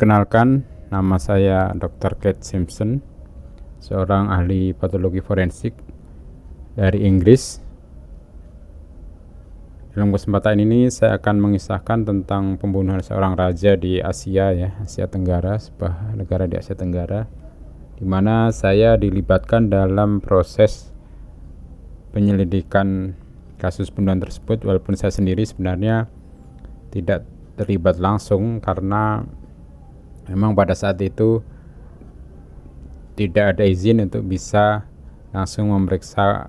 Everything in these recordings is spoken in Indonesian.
Perkenalkan, nama saya Dr. Kate Simpson, seorang ahli patologi forensik dari Inggris. Dalam kesempatan ini saya akan mengisahkan tentang pembunuhan seorang raja di Asia Tenggara, sebuah negara di Asia Tenggara, di mana saya dilibatkan dalam proses penyelidikan kasus pembunuhan tersebut, walaupun saya sendiri sebenarnya tidak terlibat langsung karena memang pada saat itu tidak ada izin untuk bisa langsung memeriksa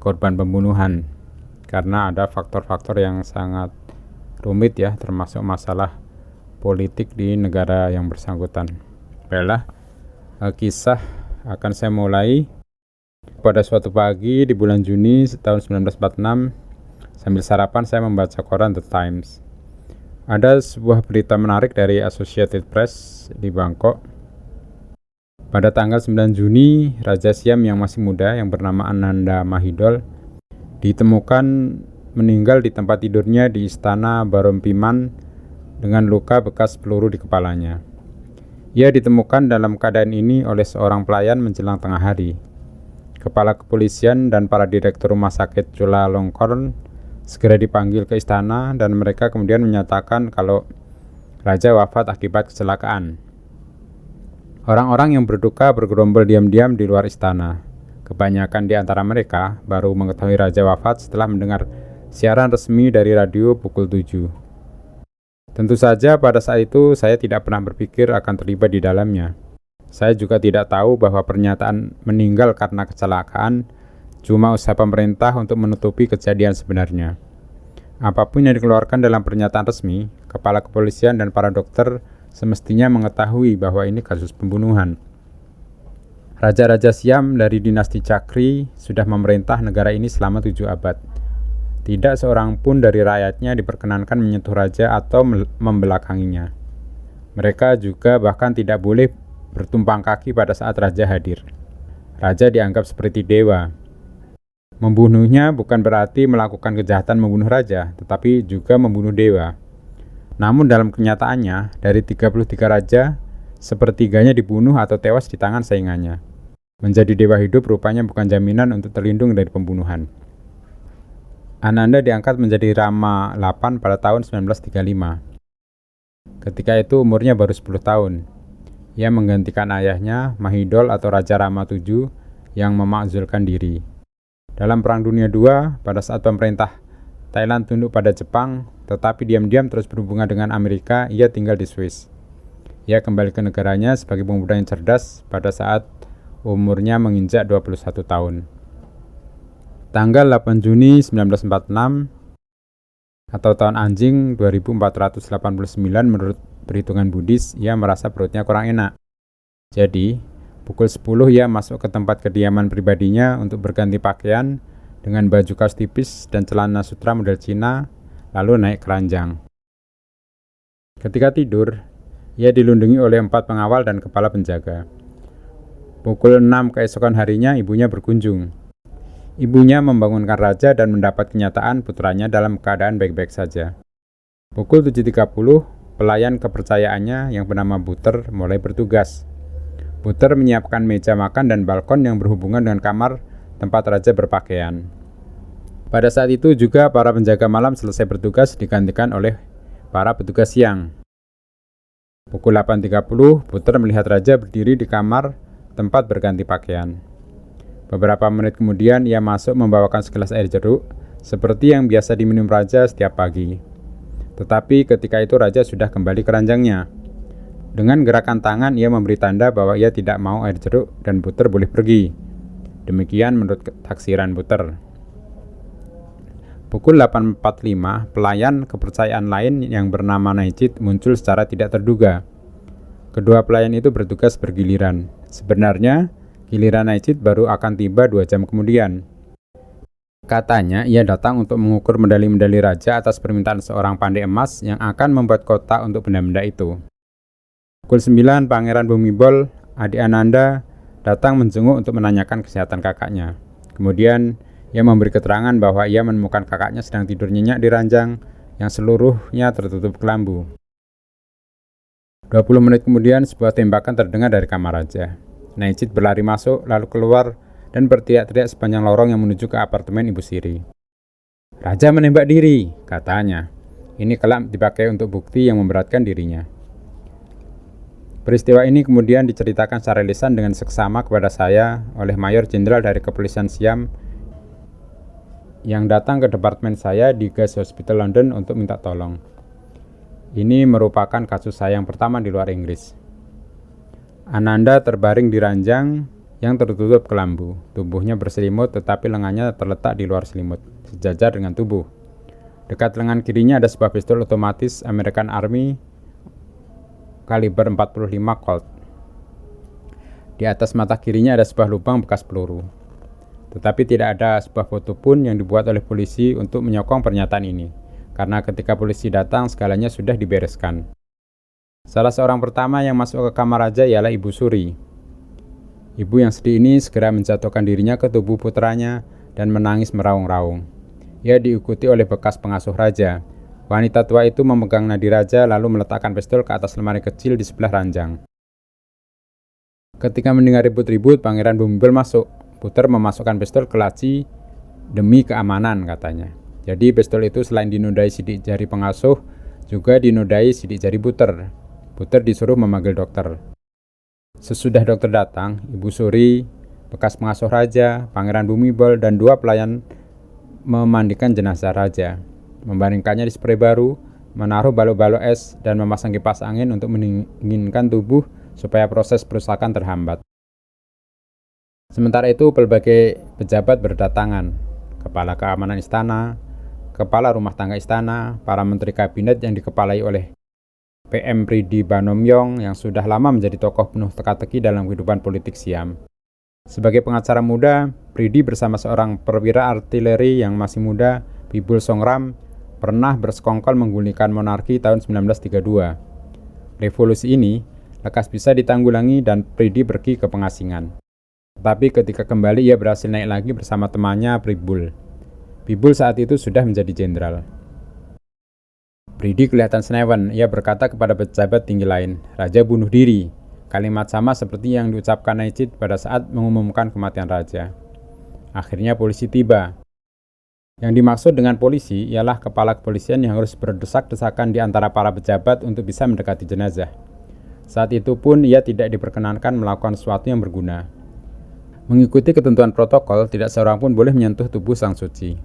korban pembunuhan karena ada faktor-faktor yang sangat rumit termasuk masalah politik di negara yang bersangkutan. Baiklah, kisah akan saya mulai. Pada suatu pagi di bulan Juni tahun 1946, sambil sarapan saya membaca koran The Times. Ada sebuah berita menarik dari Associated Press di Bangkok. Pada tanggal 9 Juni, Raja Siam yang masih muda yang bernama Ananda Mahidol ditemukan meninggal di tempat tidurnya di Istana Barompiman dengan luka bekas peluru di kepalanya. Ia ditemukan dalam keadaan ini oleh seorang pelayan menjelang tengah hari. Kepala kepolisian dan para direktur rumah sakit Chulalongkorn segera dipanggil ke istana dan mereka kemudian menyatakan kalau raja wafat akibat kecelakaan. Orang-orang yang berduka bergerombol diam-diam di luar istana. Kebanyakan di antara mereka baru mengetahui raja wafat setelah mendengar siaran resmi dari radio pukul 7. Tentu saja pada saat itu saya tidak pernah berpikir akan terlibat di dalamnya. Saya juga tidak tahu bahwa pernyataan meninggal karena kecelakaan cuma usaha pemerintah untuk menutupi kejadian sebenarnya. Apapun yang dikeluarkan dalam pernyataan resmi, kepala kepolisian dan para dokter semestinya mengetahui bahwa ini kasus pembunuhan. Raja-raja Siam dari dinasti Chakri sudah memerintah negara ini selama 7 abad. Tidak seorang pun dari rakyatnya diperkenankan menyentuh raja atau membelakanginya. Mereka juga bahkan tidak boleh bertumpang kaki pada saat raja hadir. Raja dianggap seperti dewa. Membunuhnya bukan berarti melakukan kejahatan membunuh raja, tetapi juga membunuh dewa. Namun dalam kenyataannya, dari 33 raja, sepertiganya dibunuh atau tewas di tangan saingannya. Menjadi dewa hidup rupanya bukan jaminan untuk terlindung dari pembunuhan. Ananda diangkat menjadi Rama VIII pada tahun 1935. Ketika itu umurnya baru 10 tahun. Ia menggantikan ayahnya, Mahidol atau Raja Rama VII, yang memakzulkan diri. Dalam Perang Dunia II, pada saat pemerintah Thailand tunduk pada Jepang, tetapi diam-diam terus berhubungan dengan Amerika, ia tinggal di Swiss. Ia kembali ke negaranya sebagai pemuda yang cerdas pada saat umurnya menginjak 21 tahun. Tanggal 8 Juni 1946 atau tahun anjing 2489 menurut perhitungan Buddhis, ia merasa perutnya kurang enak. Jadi, pukul 10 ia masuk ke tempat kediaman pribadinya untuk berganti pakaian dengan baju kaos tipis dan celana sutra model Cina, lalu naik ke ranjang. Ketika tidur, ia dilindungi oleh 4 pengawal dan kepala penjaga. Pukul 6 keesokan harinya ibunya berkunjung. Ibunya membangunkan raja dan mendapat kenyataan putranya dalam keadaan baik-baik saja. Pukul 7.30, pelayan kepercayaannya yang bernama Buter mulai bertugas. Buter menyiapkan meja makan dan balkon yang berhubungan dengan kamar tempat raja berpakaian. Pada saat itu juga para penjaga malam selesai bertugas digantikan oleh para petugas siang. Pukul 8.30, Buter melihat raja berdiri di kamar tempat berganti pakaian. Beberapa menit kemudian ia masuk membawakan segelas air jeruk, seperti yang biasa diminum raja setiap pagi. Tetapi ketika itu raja sudah kembali ke ranjangnya. Dengan gerakan tangan ia memberi tanda bahwa ia tidak mau air jeruk dan Buter boleh pergi. Demikian menurut taksiran Buter. Pukul 8.45, pelayan kepercayaan lain yang bernama Naicit muncul secara tidak terduga. Kedua pelayan itu bertugas bergiliran. Sebenarnya, giliran Naicit baru akan tiba 2 jam kemudian. Katanya ia datang untuk mengukur medali-medali raja atas permintaan seorang pandai emas yang akan membuat kotak untuk benda-benda itu. Pukul 9, Pangeran Bhumibol, adik Ananda, datang menjenguk untuk menanyakan kesehatan kakaknya. Kemudian, ia memberi keterangan bahwa ia menemukan kakaknya sedang tidur nyenyak di ranjang yang seluruhnya tertutup kelambu. 20 menit kemudian sebuah tembakan terdengar dari kamar raja. Naijit berlari masuk, lalu keluar dan berteriak-teriak sepanjang lorong yang menuju ke apartemen Ibu Siri. "Raja menembak diri," katanya. Ini kelak dipakai untuk bukti yang memberatkan dirinya. Peristiwa ini kemudian diceritakan secara lisan dengan seksama kepada saya oleh Mayor Jenderal dari Kepolisian Siam yang datang ke departemen saya di Guy's Hospital London untuk minta tolong. Ini merupakan kasus saya yang pertama di luar Inggris. Ananda terbaring di ranjang yang tertutup kelambu. Tubuhnya berselimut tetapi lengannya terletak di luar selimut, sejajar dengan tubuh. Dekat lengan kirinya ada sebuah pistol otomatis American Army kaliber 45 Colt. Di atas mata kirinya ada sebuah lubang bekas peluru. Tetapi tidak ada sebuah foto pun yang dibuat oleh polisi untuk menyokong pernyataan ini, karena ketika polisi datang segalanya sudah dibereskan. Salah seorang pertama yang masuk ke kamar raja ialah Ibu Suri. Ibu yang sedih ini segera menjatuhkan dirinya ke tubuh putranya dan menangis meraung-raung. Ia diikuti oleh bekas pengasuh raja. Wanita tua itu memegang nadi raja lalu meletakkan pistol ke atas lemari kecil di sebelah ranjang. Ketika mendengar ribut-ribut, Pangeran Bumibol masuk. Puter memasukkan pistol ke laci demi keamanan, katanya. Jadi pistol itu selain dinodai sidik jari pengasuh, juga dinodai sidik jari Puter. Puter disuruh memanggil dokter. Sesudah dokter datang, Ibu Suri, bekas pengasuh raja, Pangeran Bumibol, dan 2 pelayan memandikan jenazah raja, membaringkannya di spray baru, menaruh balok-balok es, dan memasang kipas angin untuk mendinginkan tubuh supaya proses perusakan terhambat. Sementara itu, berbagai pejabat berdatangan, kepala keamanan istana, kepala rumah tangga istana, para menteri kabinet yang dikepalai oleh PM Pridi Banomyong yang sudah lama menjadi tokoh penuh teka-teki dalam kehidupan politik Siam. Sebagai pengacara muda, Pridi bersama seorang perwira artileri yang masih muda, Bibul Songram, pernah bersekongkol menggulingkan monarki tahun 1932. Revolusi ini lekas bisa ditanggulangi dan Pridi pergi ke pengasingan. Tetapi ketika kembali ia berhasil naik lagi bersama temannya Bibul. Bibul saat itu sudah menjadi jenderal. Pridi kelihatan senewan. Ia berkata kepada pejabat tinggi lain, "Raja bunuh diri." Kalimat sama seperti yang diucapkan Naijit pada saat mengumumkan kematian raja. Akhirnya polisi tiba. Yang dimaksud dengan polisi ialah kepala kepolisian yang harus berdesak-desakan di antara para pejabat untuk bisa mendekati jenazah. Saat itu pun ia tidak diperkenankan melakukan sesuatu yang berguna. Mengikuti ketentuan protokol, tidak seorang pun boleh menyentuh tubuh sang suci.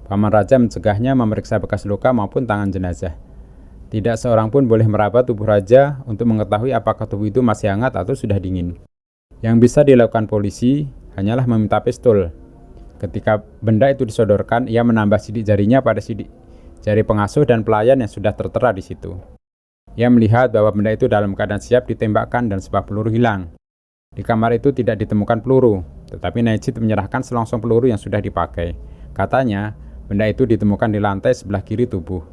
Paman raja mencegahnya memeriksa bekas luka maupun tangan jenazah. Tidak seorang pun boleh meraba tubuh raja untuk mengetahui apakah tubuh itu masih hangat atau sudah dingin. Yang bisa dilakukan polisi hanyalah meminta pistol. Ketika benda itu disodorkan, ia menambah sidik jarinya pada sidik jari pengasuh dan pelayan yang sudah tertera di situ. Ia melihat bahwa benda itu dalam keadaan siap ditembakkan dan sebuah peluru hilang. Di kamar itu tidak ditemukan peluru, tetapi Naijit menyerahkan selongsong peluru yang sudah dipakai. Katanya, benda itu ditemukan di lantai sebelah kiri tubuh.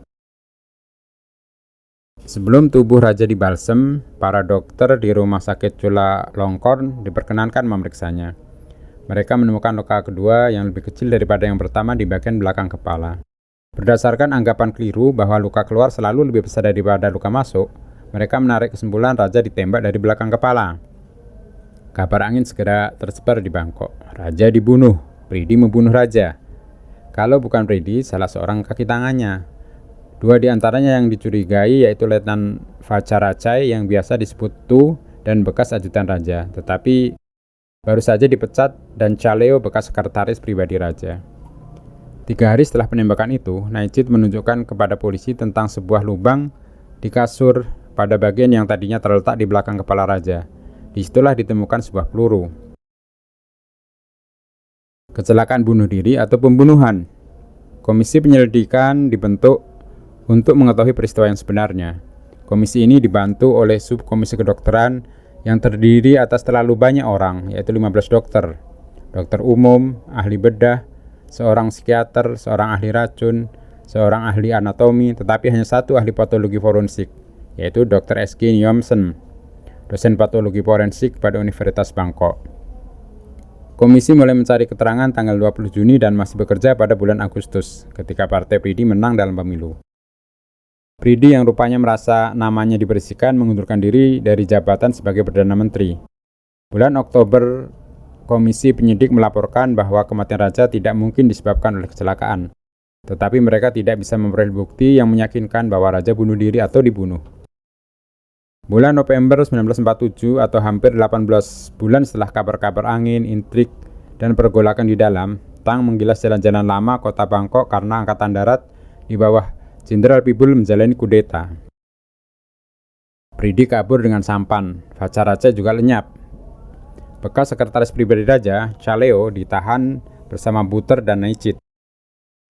Sebelum tubuh raja dibalsem, para dokter di rumah sakit Chulalongkorn diperkenankan memeriksanya. Mereka menemukan luka kedua yang lebih kecil daripada yang pertama di bagian belakang kepala. Berdasarkan anggapan keliru bahwa luka keluar selalu lebih besar daripada luka masuk, mereka menarik kesimpulan raja ditembak dari belakang kepala. Kabar angin segera tersebar di Bangkok. Raja dibunuh, Pridi membunuh raja. Kalau bukan Pridi, salah seorang kaki tangannya. 2 di antaranya yang dicurigai yaitu Letnan Vacharachai yang biasa disebut Tu dan bekas ajudan raja, tetapi baru saja dipecat, dan Chaleo bekas sekretaris pribadi raja. 3 hari setelah penembakan itu, Naijit menunjukkan kepada polisi tentang sebuah lubang di kasur pada bagian yang tadinya terletak di belakang kepala raja. Disitulah ditemukan sebuah peluru. Kecelakaan bunuh diri atau pembunuhan. Komisi penyelidikan dibentuk untuk mengetahui peristiwa yang sebenarnya. Komisi ini dibantu oleh subkomisi kedokteran yang terdiri atas terlalu banyak orang, yaitu 15 dokter. Dokter umum, ahli bedah, seorang psikiater, seorang ahli racun, seorang ahli anatomi, tetapi hanya 1 ahli patologi forensik, yaitu Dr. S.G. Nyomsen, dosen patologi forensik pada Universitas Bangkok. Komisi mulai mencari keterangan tanggal 20 Juni dan masih bekerja pada bulan Agustus, ketika Partai Pridi menang dalam pemilu. Pridi yang rupanya merasa namanya dibersihkan mengundurkan diri dari jabatan sebagai Perdana Menteri. Bulan Oktober, komisi penyidik melaporkan bahwa kematian raja tidak mungkin disebabkan oleh kecelakaan. Tetapi mereka tidak bisa memperoleh bukti yang meyakinkan bahwa raja bunuh diri atau dibunuh. Bulan November 1947 atau hampir 18 bulan setelah kabar-kabar angin, intrik, dan pergolakan di dalam, Tang menggilas jalan-jalan lama kota Bangkok karena Angkatan Darat di bawah Jenderal Pibul menjalani kudeta. Pridi kabur dengan sampan, Faca Raja juga lenyap. Bekas sekretaris pribadi Raja, Chaleo, ditahan bersama Buter dan Naicit.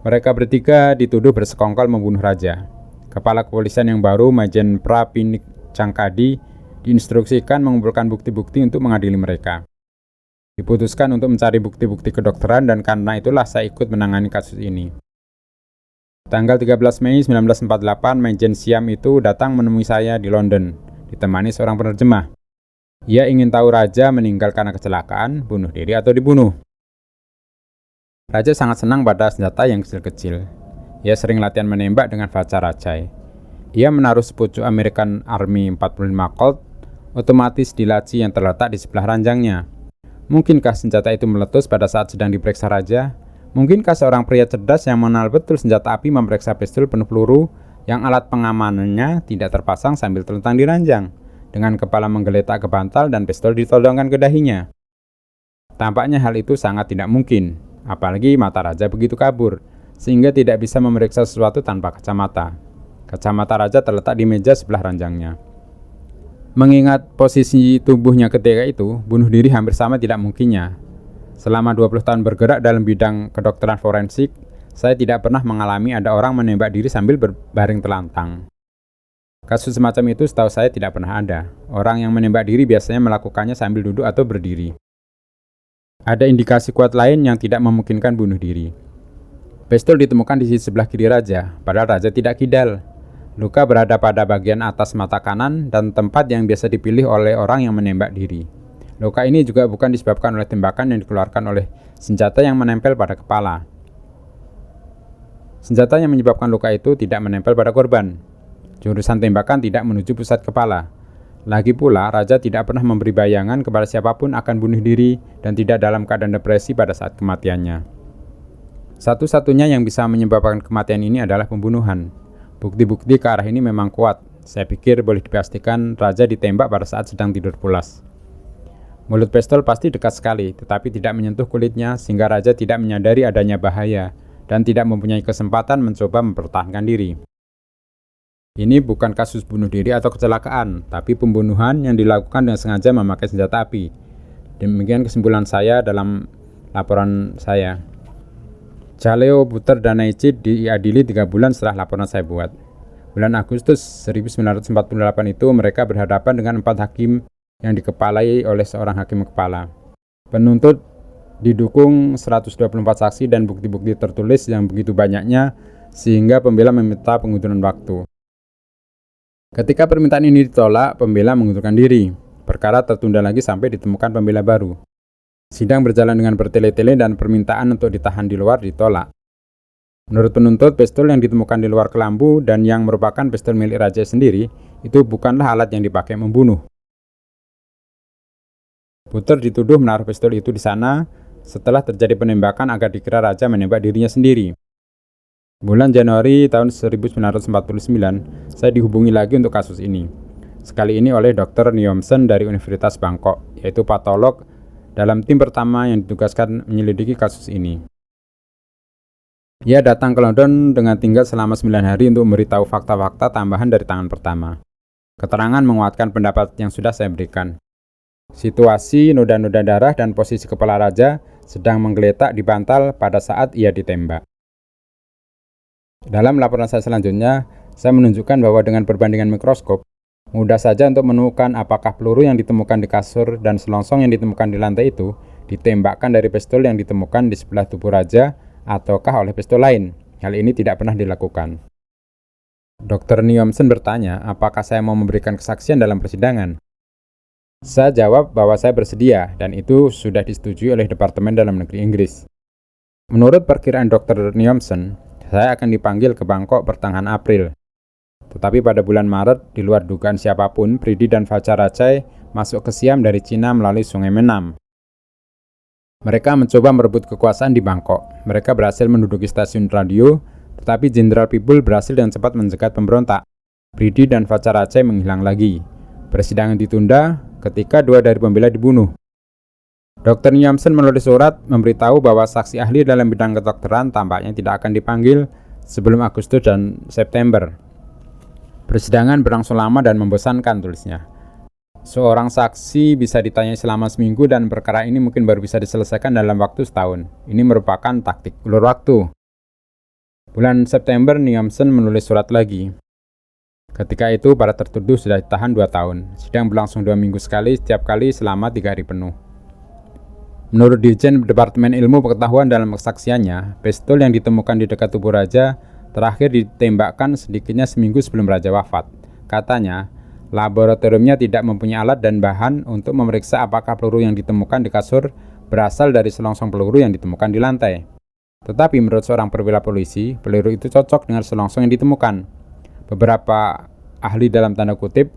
Mereka bertiga dituduh bersekongkol membunuh raja. Kepala kepolisian yang baru, Majen Prapinik Cangkadi, diinstruksikan mengumpulkan bukti-bukti untuk mengadili mereka. Diputuskan untuk mencari bukti-bukti kedokteran dan karena itulah saya ikut menangani kasus ini. Tanggal 13 Mei 1948, Majen Siam itu datang menemui saya di London, ditemani seorang penerjemah. Ia ingin tahu raja meninggal karena kecelakaan, bunuh diri atau dibunuh. Raja sangat senang pada senjata yang kecil-kecil. Ia sering latihan menembak dengan Faca Raja. Ia menaruh sepucuk American Army 45 Colt otomatis di laci yang terletak di sebelah ranjangnya. Mungkinkah senjata itu meletus pada saat sedang diperiksa raja? Mungkinkah seorang pria cerdas yang mengenal betul senjata api memeriksa pistol penuh peluru yang alat pengamanannya tidak terpasang sambil terlentang di ranjang, dengan kepala menggeletak ke bantal dan pistol ditodongkan ke dahinya? Tampaknya hal itu sangat tidak mungkin, apalagi mata raja begitu kabur, sehingga tidak bisa memeriksa sesuatu tanpa kacamata. Kacamata raja terletak di meja sebelah ranjangnya. Mengingat posisi tubuhnya ketika itu, bunuh diri hampir sama tidak mungkinnya. Selama 20 tahun bergerak dalam bidang kedokteran forensik, saya tidak pernah mengalami ada orang menembak diri sambil berbaring telantang. Kasus semacam itu setahu saya tidak pernah ada. Orang yang menembak diri biasanya melakukannya sambil duduk atau berdiri. Ada indikasi kuat lain yang tidak memungkinkan bunuh diri. Pistol ditemukan di sisi sebelah kiri raja, padahal raja tidak kidal. Luka berada pada bagian atas mata kanan dan tempat yang biasa dipilih oleh orang yang menembak diri. Luka ini juga bukan disebabkan oleh tembakan yang dikeluarkan oleh senjata yang menempel pada kepala. Senjata yang menyebabkan luka itu tidak menempel pada korban. Jurusan tembakan tidak menuju pusat kepala. Lagi pula, raja tidak pernah memberi bayangan kepada siapapun akan bunuh diri dan tidak dalam keadaan depresi pada saat kematiannya. Satu-satunya yang bisa menyebabkan kematian ini adalah pembunuhan. Bukti-bukti ke arah ini memang kuat. Saya pikir boleh dipastikan raja ditembak pada saat sedang tidur pulas. Mulut pistol pasti dekat sekali, tetapi tidak menyentuh kulitnya sehingga raja tidak menyadari adanya bahaya dan tidak mempunyai kesempatan mencoba mempertahankan diri. Ini bukan kasus bunuh diri atau kecelakaan, tapi pembunuhan yang dilakukan dengan sengaja memakai senjata api. Demikian kesimpulan saya dalam laporan saya. Chaleo, Buter, dan Naicit diadili 3 bulan setelah laporan saya buat. Bulan Agustus 1948 itu mereka berhadapan dengan 4 hakim yang dikepalai oleh seorang hakim kepala. Penuntut didukung 124 saksi dan bukti-bukti tertulis yang begitu banyaknya sehingga pembela meminta pengunduran waktu. Ketika permintaan ini ditolak, pembela mengundurkan diri. Perkara tertunda lagi sampai ditemukan pembela baru. Sidang berjalan dengan bertele-tele dan permintaan untuk ditahan di luar ditolak. Menurut penuntut, pistol yang ditemukan di luar kelambu dan yang merupakan pistol milik raja sendiri itu bukanlah alat yang dipakai membunuh. Buter dituduh menaruh pistol itu di sana setelah terjadi penembakan agar dikira raja menembak dirinya sendiri. Bulan Januari tahun 1949, saya dihubungi lagi untuk kasus ini. Sekali ini oleh Dr. Niomsen dari Universitas Bangkok, yaitu patolog dalam tim pertama yang ditugaskan menyelidiki kasus ini. Ia datang ke London dengan tinggal selama 9 hari untuk memberitahu fakta-fakta tambahan dari tangan pertama. Keterangan menguatkan pendapat yang sudah saya berikan. Situasi noda-noda darah dan posisi kepala raja sedang menggeletak di bantal pada saat ia ditembak. Dalam laporan saya selanjutnya, saya menunjukkan bahwa dengan perbandingan mikroskop, mudah saja untuk menemukan apakah peluru yang ditemukan di kasur dan selongsong yang ditemukan di lantai itu ditembakkan dari pistol yang ditemukan di sebelah tubuh raja ataukah oleh pistol lain. Hal ini tidak pernah dilakukan. Dr. Niomsen bertanya apakah saya mau memberikan kesaksian dalam persidangan. Saya jawab bahwa saya bersedia dan itu sudah disetujui oleh Departemen Dalam Negeri Inggris. Menurut perkiraan Dr. Niomsen, saya akan dipanggil ke Bangkok pertengahan April. Tetapi pada bulan Maret, di luar dugaan siapapun, Pridi dan Phacarachai masuk ke Siam dari Cina melalui Sungai Menam. Mereka mencoba merebut kekuasaan di Bangkok. Mereka berhasil menduduki stasiun radio, tetapi Jenderal Pibul berhasil dengan cepat mencegat pemberontak. Pridi dan Phacarachai menghilang lagi. Persidangan ditunda ketika 2 dari pembela dibunuh. Dr. Nyamsen menulis surat memberitahu bahwa saksi ahli dalam bidang kedokteran tampaknya tidak akan dipanggil sebelum Agustus dan September. Persidangan berlangsung lama dan membosankan, tulisnya. Seorang saksi bisa ditanyai selama seminggu dan perkara ini mungkin baru bisa diselesaikan dalam waktu setahun. Ini merupakan taktik ulur waktu. Bulan September, Nyamsen menulis surat lagi. Ketika itu, para tertuduh sudah ditahan 2 tahun. Sidang berlangsung 2 minggu sekali, setiap kali selama 3 hari penuh. Menurut Dirjen Departemen Ilmu Pengetahuan dalam kesaksiannya, pistol yang ditemukan di dekat tubuh raja terakhir ditembakkan sedikitnya seminggu sebelum raja wafat. Katanya, laboratoriumnya tidak mempunyai alat dan bahan untuk memeriksa apakah peluru yang ditemukan di kasur berasal dari selongsong peluru yang ditemukan di lantai. Tetapi menurut seorang perwira polisi, peluru itu cocok dengan selongsong yang ditemukan. Beberapa ahli dalam tanda kutip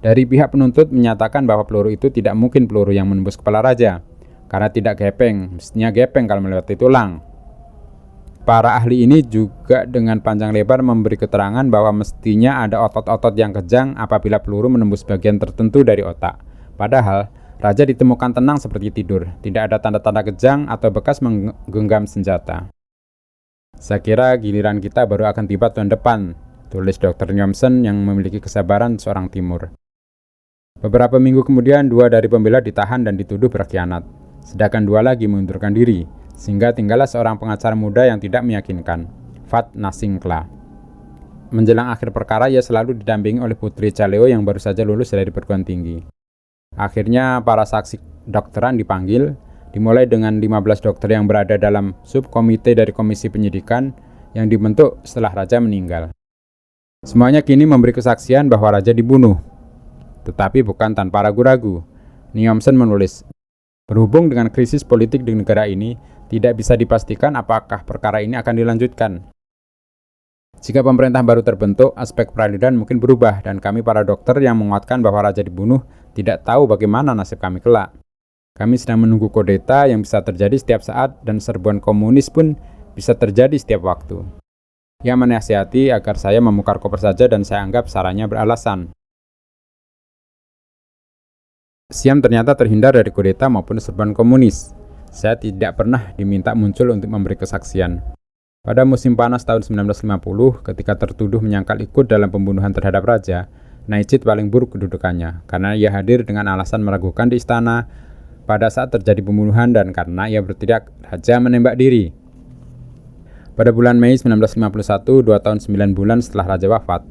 dari pihak penuntut menyatakan bahwa peluru itu tidak mungkin peluru yang menembus kepala raja, karena tidak gepeng, mestinya gepeng kalau melewati tulang. Para ahli ini juga dengan panjang lebar memberi keterangan bahwa mestinya ada otot-otot yang kejang apabila peluru menembus bagian tertentu dari otak. Padahal, raja ditemukan tenang seperti tidur, tidak ada tanda-tanda kejang atau bekas menggenggam senjata. Saya kira giliran kita baru akan tiba tahun depan, tulis Dr. Nyamsen yang memiliki kesabaran seorang Timur. Beberapa minggu kemudian, 2 dari pembela ditahan dan dituduh berkhianat, sedangkan 2 lagi mengundurkan diri, sehingga tinggallah seorang pengacara muda yang tidak meyakinkan, Fat Nasingkla. Menjelang akhir perkara, ia selalu didampingi oleh putri Chaleo yang baru saja lulus dari perguruan tinggi. Akhirnya, para saksi dokteran dipanggil, dimulai dengan 15 dokter yang berada dalam subkomite dari komisi penyidikan yang dibentuk setelah raja meninggal. Semuanya kini memberi kesaksian bahwa raja dibunuh, tetapi bukan tanpa ragu-ragu. Nyamsen menulis, berhubung dengan krisis politik di negara ini, tidak bisa dipastikan apakah perkara ini akan dilanjutkan. Jika pemerintah baru terbentuk, aspek peradilan mungkin berubah dan kami para dokter yang menguatkan bahwa raja dibunuh tidak tahu bagaimana nasib kami kelak. Kami sedang menunggu kudeta yang bisa terjadi setiap saat dan serbuan komunis pun bisa terjadi setiap waktu. Ia menasihati agar saya memukar koper saja dan saya anggap sarannya beralasan. Siam ternyata terhindar dari kudeta maupun serbuan komunis. Saya tidak pernah diminta muncul untuk memberi kesaksian. Pada musim panas tahun 1950, ketika tertuduh menyangkal ikut dalam pembunuhan terhadap raja, Naijit paling buruk kedudukannya, karena ia hadir dengan alasan meragukan di istana pada saat terjadi pembunuhan dan karena ia berteriak, "Raja menembak diri." Pada bulan Mei 1951, 2 tahun 9 bulan setelah raja wafat,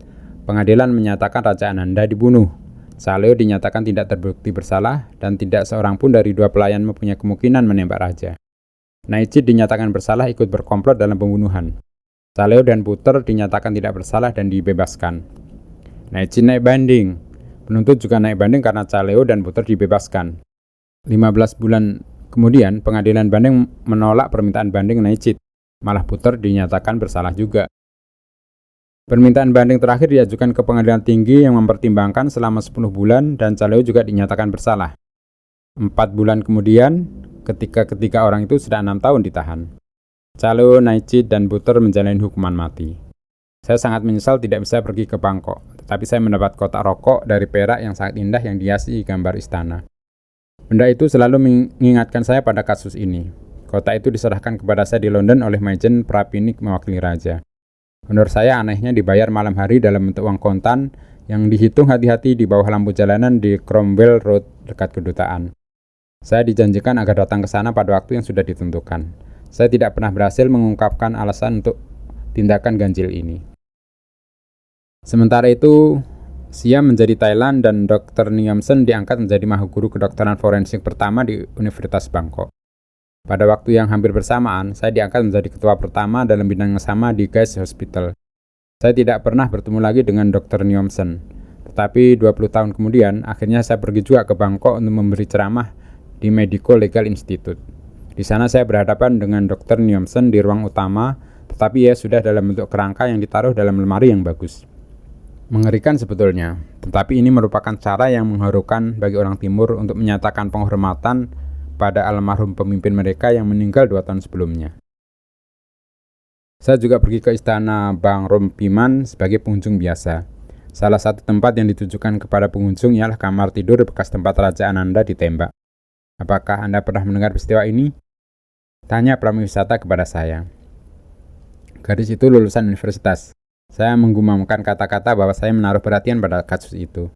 pengadilan menyatakan Raja Ananda dibunuh. Chaleo dinyatakan tidak terbukti bersalah dan tidak seorang pun dari 2 pelayan mempunyai kemungkinan menembak raja. Naijit dinyatakan bersalah ikut berkomplot dalam pembunuhan. Chaleo dan Puter dinyatakan tidak bersalah dan dibebaskan. Naijit naik banding. Penuntut juga naik banding karena Chaleo dan Puter dibebaskan. 15 bulan kemudian, pengadilan banding menolak permintaan banding Naijit. Malah Puter dinyatakan bersalah juga. Permintaan banding terakhir diajukan ke pengadilan tinggi yang mempertimbangkan selama 10 bulan dan Chaleo juga dinyatakan bersalah. 4 bulan kemudian, ketika ketiga orang itu sudah 6 tahun ditahan. Chaleo, Naijit, dan Puter menjalani hukuman mati. Saya sangat menyesal tidak bisa pergi ke Bangkok, tetapi saya mendapat kotak rokok dari perak yang sangat indah yang dihiasi gambar istana. Benda itu selalu mengingatkan saya pada kasus ini. Kotak itu diserahkan kepada saya di London oleh Majen Prapinik mewakili raja. Menurut saya anehnya dibayar malam hari dalam bentuk uang kontan yang dihitung hati-hati di bawah lampu jalanan di Cromwell Road dekat kedutaan. Saya dijanjikan agar datang ke sana pada waktu yang sudah ditentukan. Saya tidak pernah berhasil mengungkapkan alasan untuk tindakan ganjil ini. Sementara itu, Siam menjadi Thailand dan Dr. Nyamsen diangkat menjadi mahaguru kedokteran forensik pertama di Universitas Bangkok. Pada waktu yang hampir bersamaan, saya diangkat menjadi ketua pertama dalam bidang yang sama di Guy's Hospital. Saya tidak pernah bertemu lagi dengan Dr. Nyamsen. Tetapi 20 tahun kemudian, akhirnya saya pergi juga ke Bangkok untuk memberi ceramah di Medical Legal Institute. Di sana saya berhadapan dengan Dr. Nyamsen di ruang utama, tetapi ia sudah dalam bentuk kerangka yang ditaruh dalam lemari yang bagus. Mengerikan sebetulnya, tetapi ini merupakan cara yang mengharukan bagi orang Timur untuk menyatakan penghormatan pada almarhum pemimpin mereka yang meninggal 2 tahun sebelumnya. Saya juga pergi ke istana Bang Rompiman sebagai pengunjung biasa. Salah satu tempat yang ditujukan kepada pengunjung ialah kamar tidur bekas tempat Raja Ananda ditembak. Apakah Anda pernah mendengar peristiwa ini? Tanya pramuwisata kepada saya. Gadis itu lulusan universitas. Saya menggumamkan kata-kata bahwa saya menaruh perhatian pada kasus itu.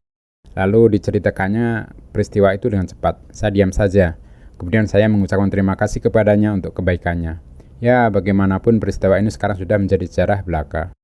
Lalu diceritakannya peristiwa itu dengan cepat. Saya diam saja. Kemudian saya mengucapkan terima kasih kepadanya untuk kebaikannya. Ya, bagaimanapun peristiwa ini sekarang sudah menjadi sejarah belaka.